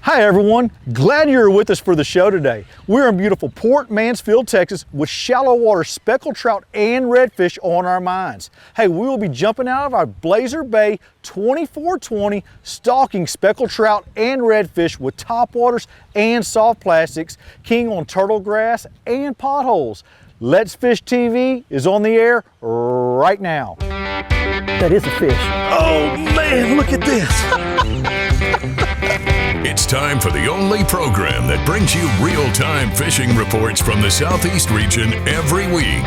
Hi everyone, glad you're with us for the show today. We're in beautiful Port Mansfield, Texas with shallow water speckled trout and redfish on our minds. Hey, we will be jumping out of our Blazer Bay 2420 stalking speckled trout and redfish with topwaters and soft plastics, king on turtle grass and potholes. Let's Fish TV is on the air right now. That is a fish. Oh man, look at this. It's time for the only program that brings you real-time fishing reports from the Southeast region every week.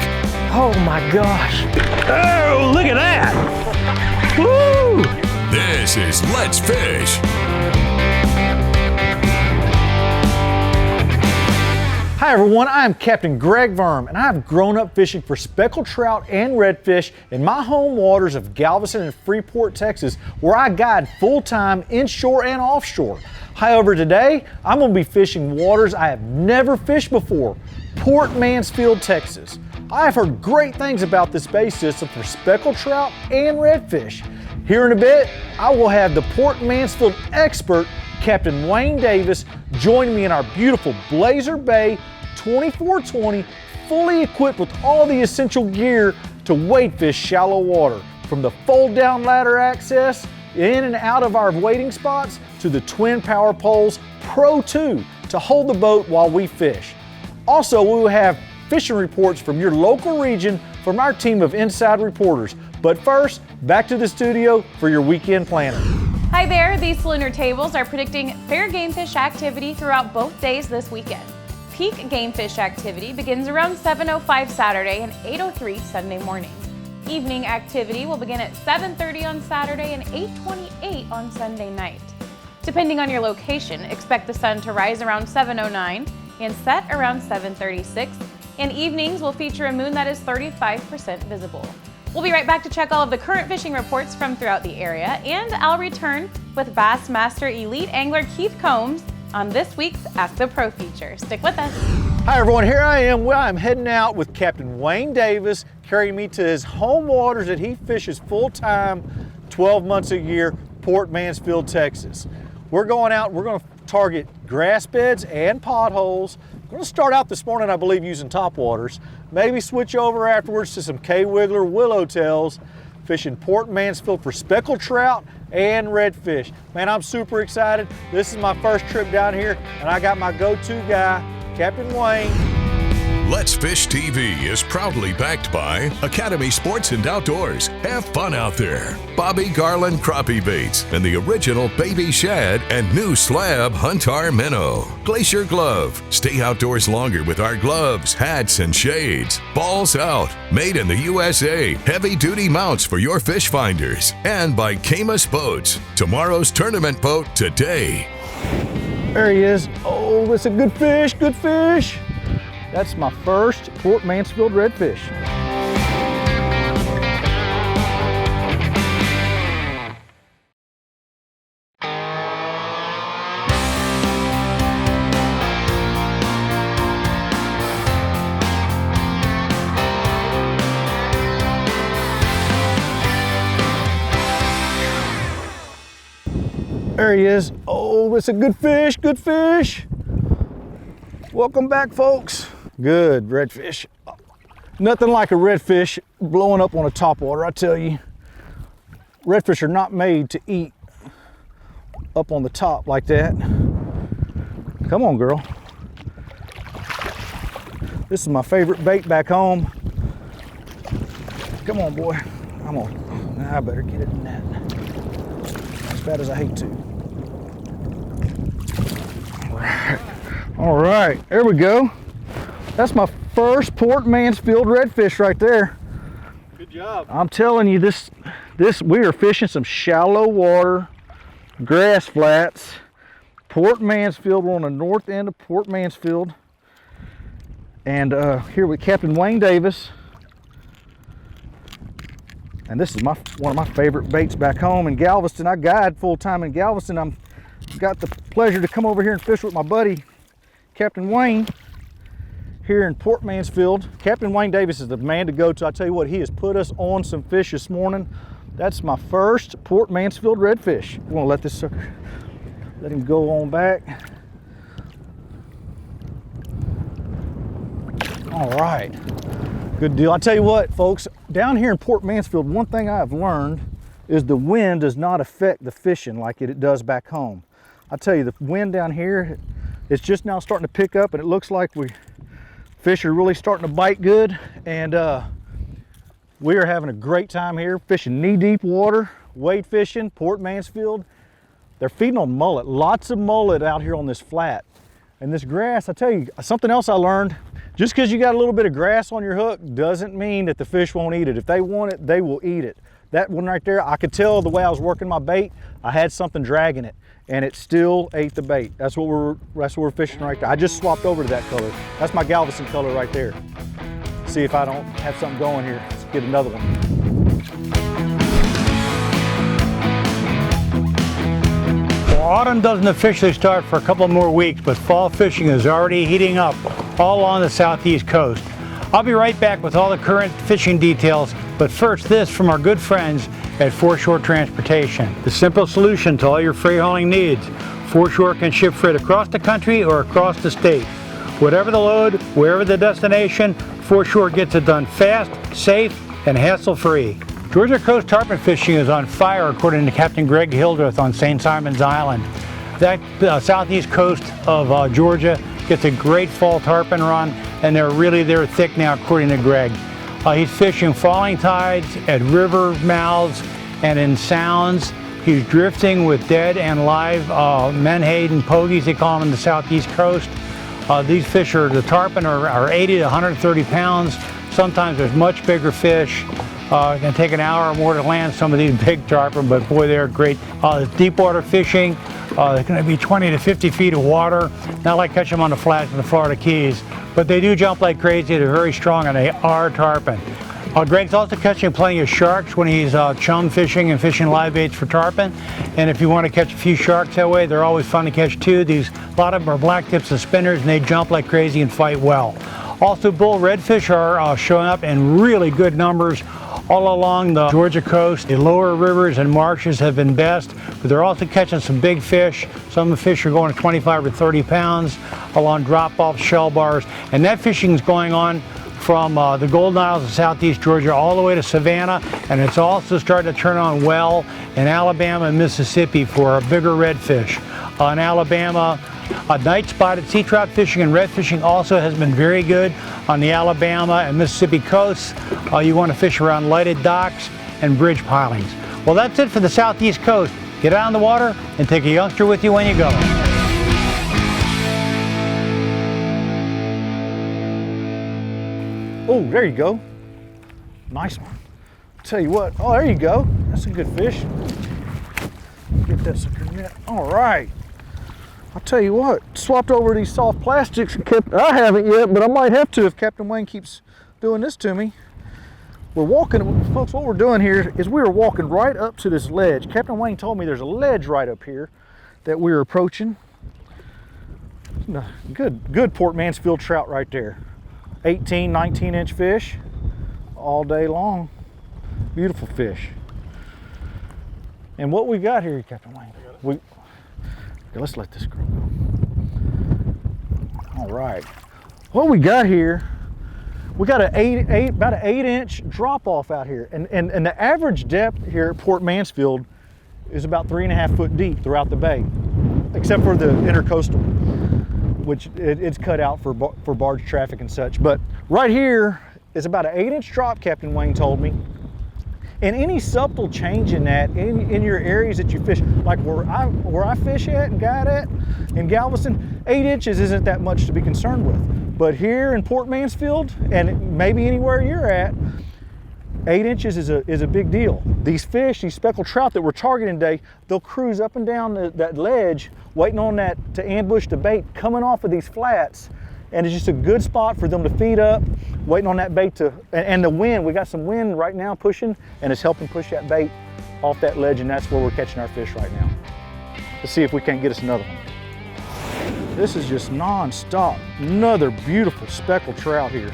Oh my gosh. Oh, look at that. Woo! This is Let's Fish. Hi everyone, I'm Captain Greg Verm, and I've grown up fishing for speckled trout and redfish in my home waters of Galveston and Freeport, Texas, where I guide full-time inshore and offshore. However, today, I'm going to be fishing waters I have never fished before, Port Mansfield, Texas. I have heard great things about this bay system for speckled trout and redfish. Here in a bit, I will have the Port Mansfield expert, Captain Wayne Davis, join me in our beautiful Blazer Bay 2420, fully equipped with all the essential gear to wade fish shallow water, from the fold-down ladder access in and out of our wading spots to the twin power poles Pro 2 to hold the boat while we fish. Also, we will have fishing reports from your local region from our team of inside reporters. But first, back to the studio for your weekend planning. Hi there, these Lunar Tables are predicting fair game fish activity throughout both days this weekend. Peak game fish activity begins around 7:05 Saturday and 8:03 Sunday morning. Evening activity will begin at 7:30 on Saturday and 8:28 on Sunday night. Depending on your location, expect the sun to rise around 7:09 and set around 7:36, and evenings will feature a moon that is 35% visible. We'll be right back to check all of the current fishing reports from throughout the area, and I'll return with Bassmaster Elite Angler Keith Combs on this week's Ask the Pro feature. Stick with us. Hi everyone, here I am. Well, I'm heading out with Captain Wayne Davis, carrying me to his home waters that he fishes full-time 12 months a year, Port Mansfield, Texas. We're going out, we're going to target grass beds and potholes. We're going to start out this morning, I believe, using topwaters. Maybe switch over afterwards to some K-Wiggler Willowtails, fishing Port Mansfield for speckled trout and redfish. Man, I'm super excited. This is my first trip down here, and I got my go-to guy, Captain Wayne. Let's Fish TV is proudly backed by Academy Sports and Outdoors. Have fun out there. Bobby Garland Crappie Baits and the original Baby Shad and new slab Huntar Minnow. Glacier Glove. Stay outdoors longer with our gloves, hats, and shades. Balls Out. Made in the USA. Heavy duty mounts for your fish finders. And by Camus Boats. Tomorrow's tournament boat today. There he is. Oh, that's a good fish, good fish. That's my first Port Mansfield redfish. There he is. Oh, that's a good fish, good fish. Welcome back, folks. Good redfish. Nothing like a redfish blowing up on a topwater, I tell you. Redfish are not made to eat up on the top like that. Come on, girl. This is my favorite bait back home. Come on, boy. I better get it in that. As bad as I hate to. All right, there we go. That's my first Port Mansfield redfish right there. Good job. I'm telling you, this we are fishing some shallow water, grass flats. Port Mansfield, we're on the north end of Port Mansfield. And here with Captain Wayne Davis. And this is one of my favorite baits back home in Galveston. I guide full-time in Galveston. I've got the pleasure to come over here and fish with my buddy, Captain Wayne, here in Port Mansfield. Captain Wayne Davis is the man to go to. I tell you what, he has put us on some fish this morning. That's my first Port Mansfield redfish. I'm gonna let this sucker Let him go on back. All right, good deal. I tell you what, folks, down here in Port Mansfield, one thing I've learned is the wind does not affect the fishing like it does back home. I tell you, the wind down here, it's just now starting to pick up, and it looks like fish are really starting to bite good, and we are having a great time here fishing knee-deep water, wade fishing, Port Mansfield. They're feeding on mullet, lots of mullet out here on this flat. And this grass, I tell you, something else I learned, just because you got a little bit of grass on your hook doesn't mean that the fish won't eat it. If they want it, they will eat it. That one right there, I could tell the way I was working my bait, I had something dragging it, and it still ate the bait. That's what we're fishing right there. I just swapped over to that color. That's my Galveston color right there. See if I don't have something going here. Let's get another one. Well, autumn doesn't officially start for a couple more weeks, but fall fishing is already heating up all along the southeast coast. I'll be right back with all the current fishing details, but first this from our good friends at Foreshore Transportation. The simple solution to all your freight hauling needs. Foreshore can ship freight across the country or across the state. Whatever the load, wherever the destination, Foreshore gets it done fast, safe, and hassle-free. Georgia coast tarpon fishing is on fire according to Captain Greg Hildreth on St. Simon's Island. That southeast coast of Georgia gets a great fall tarpon run, and they're thick now according to Greg. He's fishing falling tides at river mouths and in sounds. He's drifting with dead and live menhaden and pogies, they call them in the southeast coast. These fish the tarpon are 80 to 130 pounds. Sometimes there's much bigger fish. It can take an hour or more to land some of these big tarpon, but boy, they're great. Deep water fishing. They're going to be 20 to 50 feet of water. Not like catching them on the flats in the Florida Keys, but they do jump like crazy. They're very strong, and they are tarpon. Greg's also catching plenty of sharks when he's chum fishing and fishing live baits for tarpon. And if you want to catch a few sharks that way, they're always fun to catch too. A lot of them are black tips and spinners, and they jump like crazy and fight well. Also, bull redfish are showing up in really good numbers all along the Georgia coast. The lower rivers and marshes have been best, but they're also catching some big fish. Some of the fish are going to 25 or 30 pounds along drop-off shell bars, and that fishing is going on from the Golden Isles of southeast Georgia all the way to Savannah, and it's also starting to turn on well in Alabama and Mississippi for a bigger redfish. In Alabama, night spotted sea trout fishing and red fishing also has been very good on the Alabama and Mississippi coasts. You want to fish around lighted docks and bridge pilings. Well, that's it for the southeast coast. Get out on the water and take a youngster with you when you go. Oh, there you go. Nice one. Tell you what, oh, there you go. That's a good fish. Get that sucker net. All right. I'll tell you what, swapped over these soft plastics and I haven't yet, but I might have to if Captain Wayne keeps doing this to me. We're walking, folks, what we're doing here is we are walking right up to this ledge. Captain Wayne told me there's a ledge right up here that we're approaching. Good Port Mansfield trout right there. 18, 19-inch fish all day long. Beautiful fish. And what we got here, Captain Wayne? Okay, let's let this girl go. All right. What we got here, we got about an 8-inch drop off out here. And the average depth here at Port Mansfield is about 3.5 foot deep throughout the bay, except for the intercoastal, which it's cut out for barge traffic and such. But right here is about an 8-inch drop, Captain Wayne told me. And any subtle change in that, in your areas that you fish, like where I fish at and guide at in Galveston, 8 inches isn't that much to be concerned with. But here in Port Mansfield, and maybe anywhere you're at, 8 inches is a big deal. These fish, these speckled trout that we're targeting today, they'll cruise up and down that ledge, waiting on that to ambush the bait coming off of these flats. And it's just a good spot for them to feed up, waiting on that bait and the wind, we got some wind right now pushing, and it's helping push that bait off that ledge, and that's where we're catching our fish right now. Let's see if we can't get us another one. This is just non-stop. Another beautiful speckled trout here.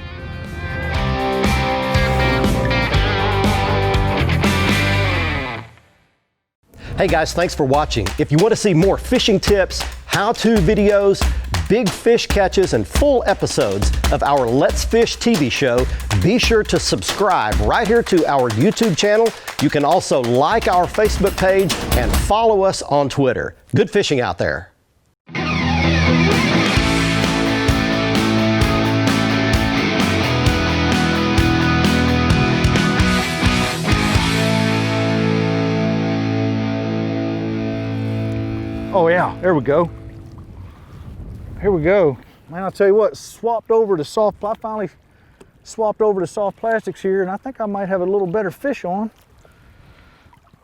Hey guys, thanks for watching. If you want to see more fishing tips, how-to videos, big fish catches, and full episodes of our Let's Fish TV show, be sure to subscribe right here to our YouTube channel. You can also like our Facebook page and follow us on Twitter. Good fishing out there. Oh yeah, there we go. Here we go. Man, I'll tell you what, I finally swapped over to soft plastics here, and I think I might have a little better fish on.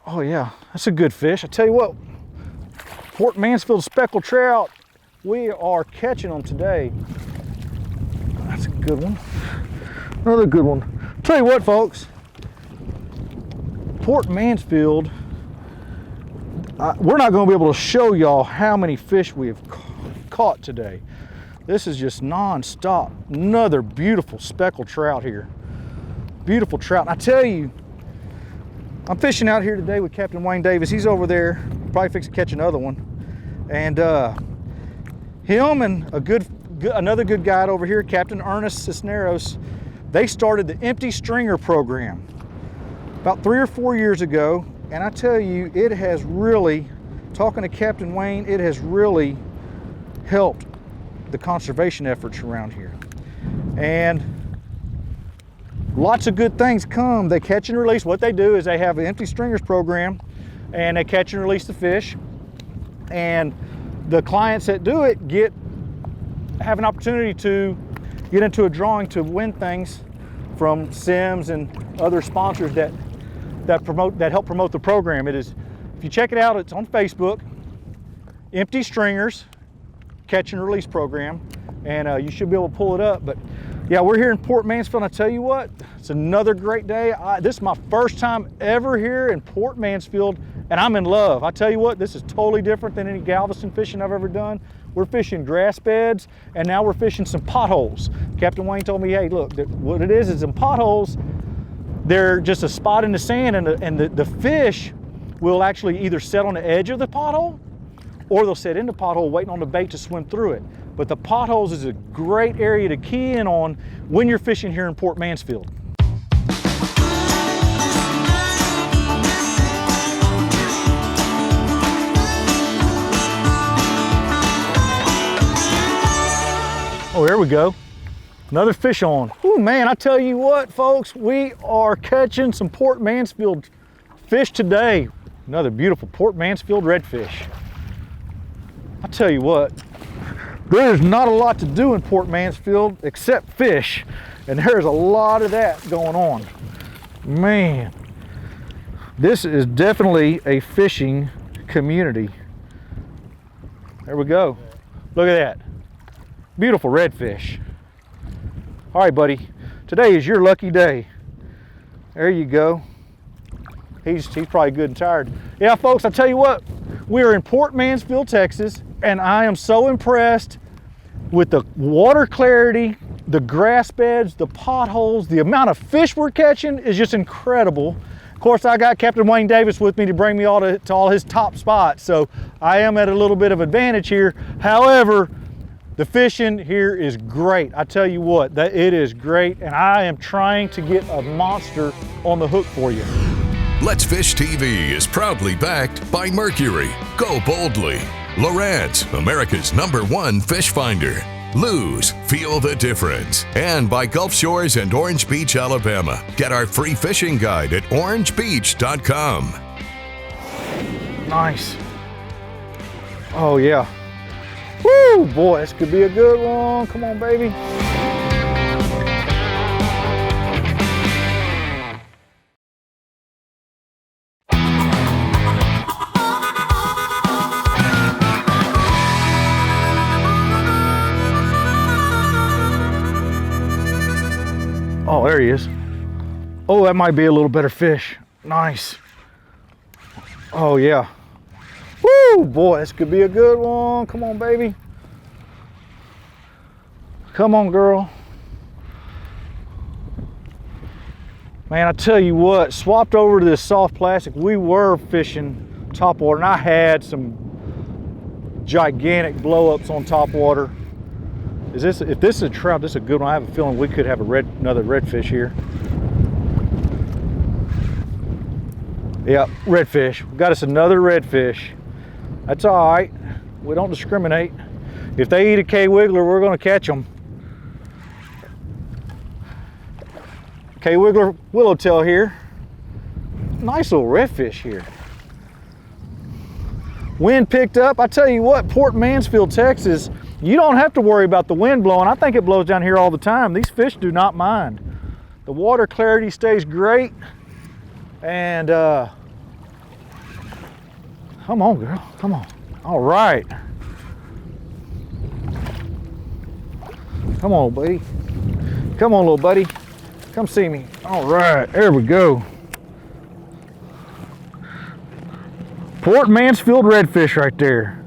Oh yeah, that's a good fish. I tell you what, Port Mansfield speckled trout, we are catching them today. That's a good one. Another good one. Tell you what, folks, Port Mansfield, we're not going to be able to show y'all how many fish we have caught today. This is just non-stop. Another beautiful speckled trout here. Beautiful trout. And I tell you, I'm fishing out here today with Captain Wayne Davis. He's over there, probably fixing to catch another one. And him and another good guide over here, Captain Ernest Cisneros, they started the Empty Stringer program about 3 or 4 years ago. And I tell you, it has really, talking to Captain Wayne, it has really helped the conservation efforts around here. And lots of good things come. They catch and release. What they do is they have an Empty Stringers program, and they catch and release the fish. And the clients that do it have an opportunity to get into a drawing to win things from Sims and other sponsors that help promote the program. It is, if you check it out, it's on Facebook, Empty Stringers Catch and Release Program, and you should be able to pull it up. But yeah, we're here in Port Mansfield. And I tell you what, it's another great day. This is my first time ever here in Port Mansfield, and I'm in love. I tell you what, this is totally different than any Galveston fishing I've ever done. We're fishing grass beds, and now we're fishing some potholes. Captain Wayne told me, hey, look, what it is in potholes, they're just a spot in the sand, and the fish will actually either set on the edge of the pothole, or they'll sit in the pothole waiting on the bait to swim through it. But the potholes is a great area to key in on when you're fishing here in Port Mansfield. Oh, there we go. Another fish on. Oh man, I tell you what, folks, we are catching some Port Mansfield fish today. Another beautiful Port Mansfield redfish. I tell you what, there's not a lot to do in Port Mansfield except fish, and there's a lot of that going on. Man, this is definitely a fishing community. There we go. Look at that. Beautiful redfish. All right, buddy, today is your lucky day. There you go. He's probably good and tired. Yeah, folks, I tell you what, we are in Port Mansfield, Texas, and I am so impressed with the water clarity, the grass beds, the potholes, the amount of fish we're catching is just incredible. Of course, I got Captain Wayne Davis with me to bring me to all his top spots, so I am at a little bit of advantage here. However, the fishing here is great. I tell you what, it is great, and I am trying to get a monster on the hook for you. Let's Fish TV is proudly backed by Mercury, Go Boldly, Lowrance, America's #1 fish finder, Lose, Feel the Difference, and by Gulf Shores and Orange Beach, Alabama. Get our free fishing guide at orangebeach.com. Nice. Oh yeah. Woo, boy, this could be a good one. Come on, baby. Oh, there he is. Oh, that might be a little better fish. Nice. Oh, yeah. Woo, boy, this could be a good one. Come on, baby. Come on, girl. Man, I tell you what, swapped over to this soft plastic. We were fishing top water, and I had some gigantic blow-ups on top water. If this is a trout, this is a good one. I have a feeling we could have another redfish here. Yep, redfish. We got us another redfish. That's all right. We don't discriminate. If they eat a K-Wiggler, we're going to catch them. K-Wiggler Willowtail here. Nice little redfish here. Wind picked up. I tell you what, Port Mansfield, Texas, you don't have to worry about the wind blowing. I think it blows down here all the time. These fish do not mind. The water clarity stays great. And come on, girl, come on. All right. Come on, buddy. Come on, little buddy. Come see me. All right, there we go. Port Mansfield redfish right there.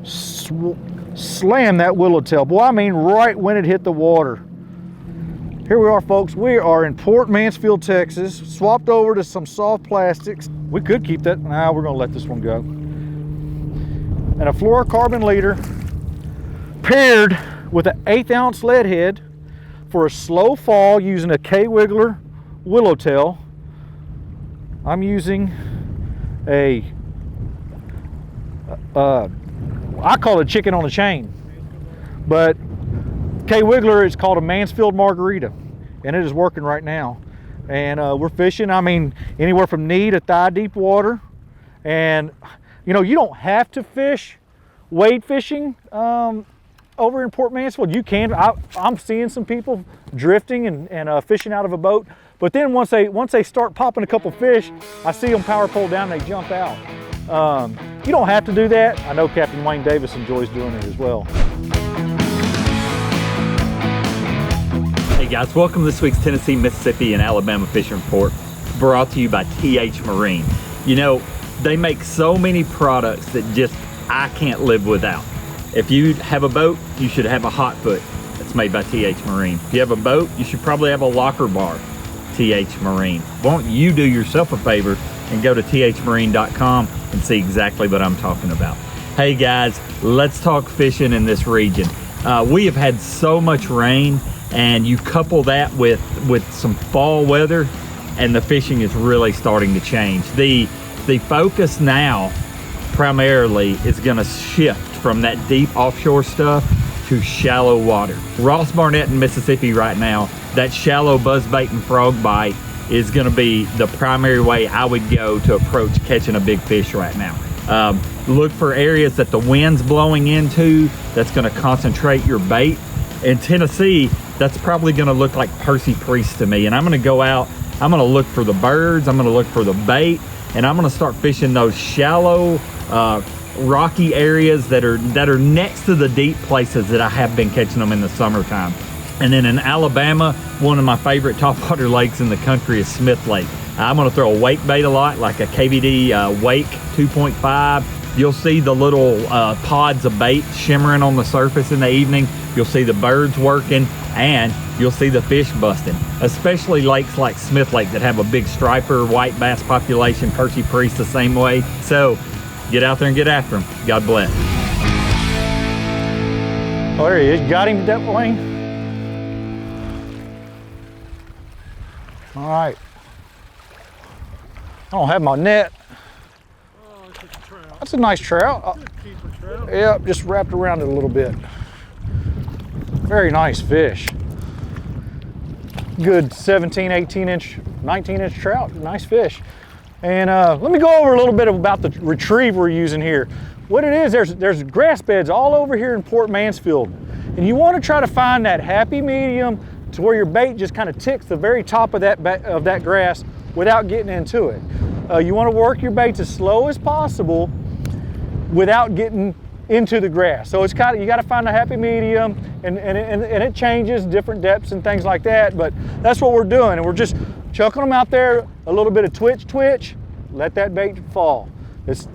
Slam that willowtail. Boy, I mean right when it hit the water. Here we are, folks. We are in Port Mansfield, Texas. Swapped over to some soft plastics. We could keep that. Nah, we're gonna let this one go. And a fluorocarbon leader paired with an 1/8 ounce lead head for a slow fall using a K-Wiggler Willowtail. I'm using a I call it chicken on a chain, but K-Wiggler is called a Mansfield Margarita, and it is working right now. And we're fishing, I mean, anywhere from knee to thigh deep water. And you know, you don't have to fish wade fishing over in Port Mansfield. You can. I'm seeing some people drifting and fishing out of a boat, but then once they start popping a couple fish, I see them power pole down and they jump out. You don't have to do that. I know Captain Wayne Davis enjoys doing it as well. Hey guys, welcome to this week's Tennessee, Mississippi, and Alabama Fishing Report, brought to you by TH Marine. You know, they make so many products that just I can't live without. If you have a boat, you should have a hot foot that's made by TH Marine. If you have a boat, you should probably have a locker bar, TH Marine. Why don't you do yourself a favor and go to thmarine.com and see exactly what I'm talking about. Hey guys, let's talk fishing in this region. We have had so much rain, and you couple that with some fall weather, and the fishing is really starting to change. The focus now primarily is going to shift from that deep offshore stuff to shallow water. Ross Barnett in Mississippi right now, that shallow buzzbait and frog bite is going to be the primary way I would go to approach catching a big fish right now. Look for areas that the wind's blowing into that's going to concentrate your bait. In Tennessee, that's probably going to look like Percy Priest to me, and I'm going to go out, I'm going to look for the birds, I'm going to look for the bait, and I'm going to start fishing those shallow rocky areas that are next to the deep places that I have been catching them in the summertime. And then in Alabama, one of my favorite topwater lakes in the country is Smith Lake. I'm going to throw a wake bait a lot, like a KVD Wake 2.5. You'll see the little pods of bait shimmering on the surface in the evening. You'll see the birds working, and you'll see the fish busting, especially lakes like Smith Lake that have a big striper white bass population, Percy Priest the same way. So get out there and get after them. God bless. Oh, there he is. Got him, that Wayne? All right. I don't have my net. Oh, it's a trout. That's a nice trout. Keeper trout. Yep, just wrapped around it a little bit. Very nice fish. Good 17, 18 inch, 19 inch trout, nice fish. And let me go over a little bit about the retrieve we're using here. What it is, there's grass beds all over here in Port Mansfield. And you want to try to find that happy medium to where your bait just kind of ticks the very top of that grass without getting into it. You want to work your baits as slow as possible without getting into the grass. So it's kind of, you got to find a happy medium, and it changes different depths and things like that, but that's what we're doing, and we're just chucking them out there, a little bit of twitch, let that bait fall. These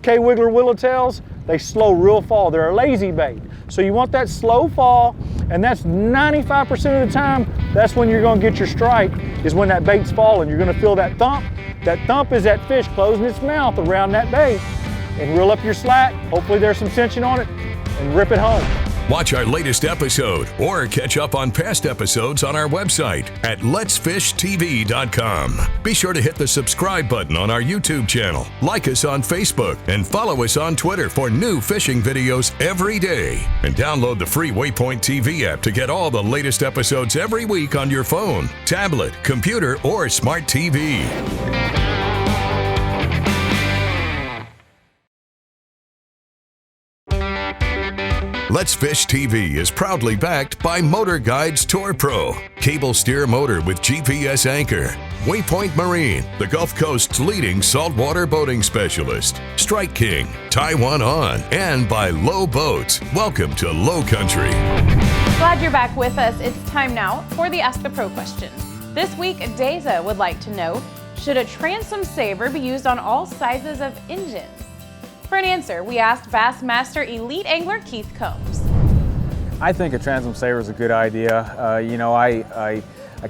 K-Wiggler Willowtails, they slow real fall. They're a lazy bait. So you want that slow fall, and that's 95% of the time, that's when you're gonna get your strike, is when that bait's falling. You're gonna feel that thump. That thump is that fish closing its mouth around that bait. And reel up your slack, hopefully there's some tension on it, and rip it home. Watch our latest episode or catch up on past episodes on our website at letsfishtv.com. Be sure to hit the subscribe button on our YouTube channel, like us on Facebook, and follow us on Twitter for new fishing videos every day. And download the free Waypoint TV app to get all the latest episodes every week on your phone, tablet, computer, or smart TV. Let's Fish TV is proudly backed by Motor Guides Tour Pro, cable steer motor with GPS anchor, Waypoint Marine, the Gulf Coast's leading saltwater boating specialist, Strike King, Taiwan On, and by Low Boats. Welcome to Low Country. Glad you're back with us. It's time now for the Ask the Pro question. This week, Deza would like to know, should a transom saver be used on all sizes of engines? For an answer, we asked Bassmaster Elite Angler Keith Combs. I think a transom saver is a good idea. You know, I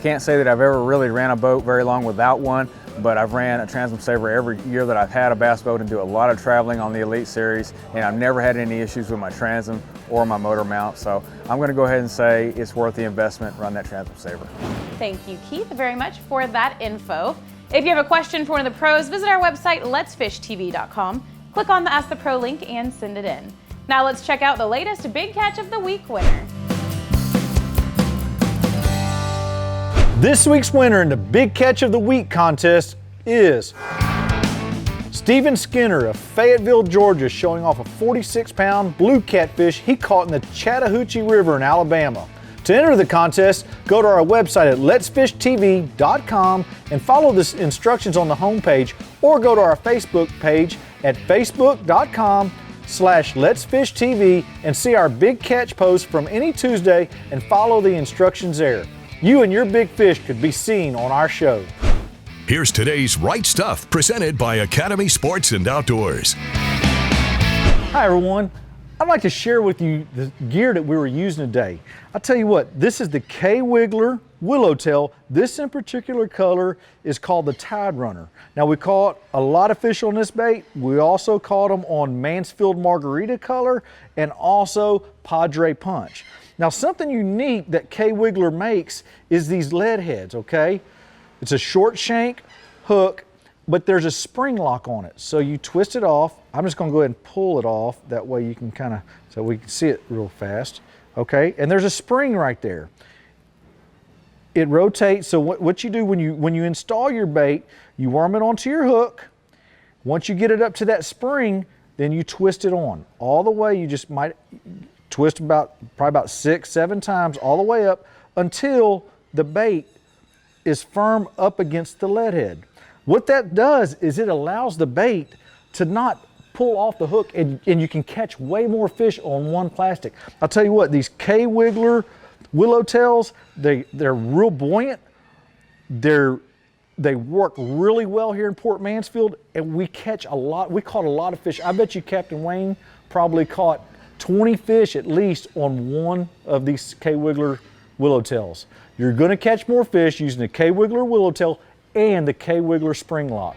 can't say that I've ever really ran a boat very long without one, but I've ran a transom saver every year that I've had a bass boat and do a lot of traveling on the Elite Series, and I've never had any issues with my transom or my motor mount. So I'm going to go ahead and say it's worth the investment. Run that transom saver. Thank you, Keith, very much for that info. If you have a question for one of the pros, visit our website, letsfishtv.com. Click on the Ask the Pro link and send it in. Now let's check out the latest Big Catch of the Week winner. This week's winner in the Big Catch of the Week contest is Stephen Skinner of Fayetteville, Georgia, showing off a 46-pound blue catfish he caught in the Chattahoochee River in Alabama. To enter the contest, go to our website at letsfishtv.com and follow the instructions on the homepage, or go to our Facebook page at facebook.com/letsfishtv and see our big catch post from any Tuesday and follow the instructions there. You and your big fish could be seen on our show. Here's today's Right Stuff, presented by Academy Sports and Outdoors. Hi everyone. I'd like to share with you the gear that we were using today. I'll tell you what, this is the K-Wiggler Willowtail. This in particular color is called the Tide Runner. Now we caught a lot of fish on this bait. We also caught them on Mansfield Margarita color and also Padre Punch. Now something unique that K-Wiggler makes is these lead heads, okay? It's a short shank hook, but there's a spring lock on it. So you twist it off. I'm just gonna go ahead and pull it off. That way you can kind of, so we can see it real fast. Okay, and there's a spring right there. It rotates, so what you do when you install your bait, you worm it onto your hook. Once you get it up to that spring, then you twist it on. All the way, you just might twist probably about 6-7 times all the way up until the bait is firm up against the lead head. What that does is it allows the bait to not pull off the hook, and you can catch way more fish on one plastic. I'll tell you what, these K-Wiggler Willowtails, they're real buoyant. They work really well here in Port Mansfield, and we caught a lot of fish. I bet you Captain Wayne probably caught 20 fish at least on one of these K-Wiggler Willowtails. You're gonna catch more fish using the K-Wiggler Willowtail and the K-Wiggler Spring Lock.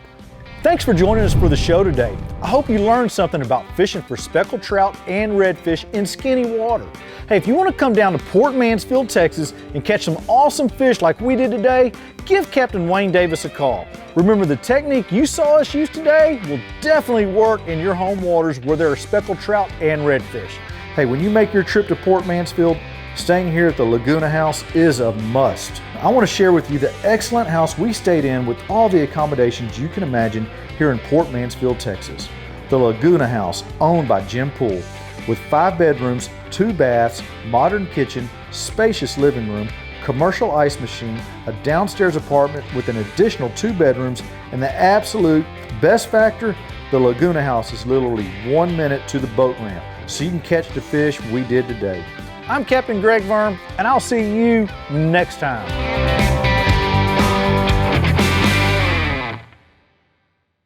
Thanks for joining us for the show today. I hope you learned something about fishing for speckled trout and redfish in skinny water. Hey, if you want to come down to Port Mansfield, Texas and catch some awesome fish like we did today, give Captain Wayne Davis a call. Remember, the technique you saw us use today will definitely work in your home waters where there are speckled trout and redfish. Hey, when you make your trip to Port Mansfield, staying here at the Laguna House is a must. I want to share with you the excellent house we stayed in with all the accommodations you can imagine here in Port Mansfield, Texas. The Laguna House, owned by Jim Poole, with 5 bedrooms, 2 baths, modern kitchen, spacious living room, commercial ice machine, a downstairs apartment with an additional 2 bedrooms, and the absolute best factor, the Laguna House is literally 1 minute to the boat ramp, so you can catch the fish we did today. I'm Captain Greg Verm, and I'll see you next time.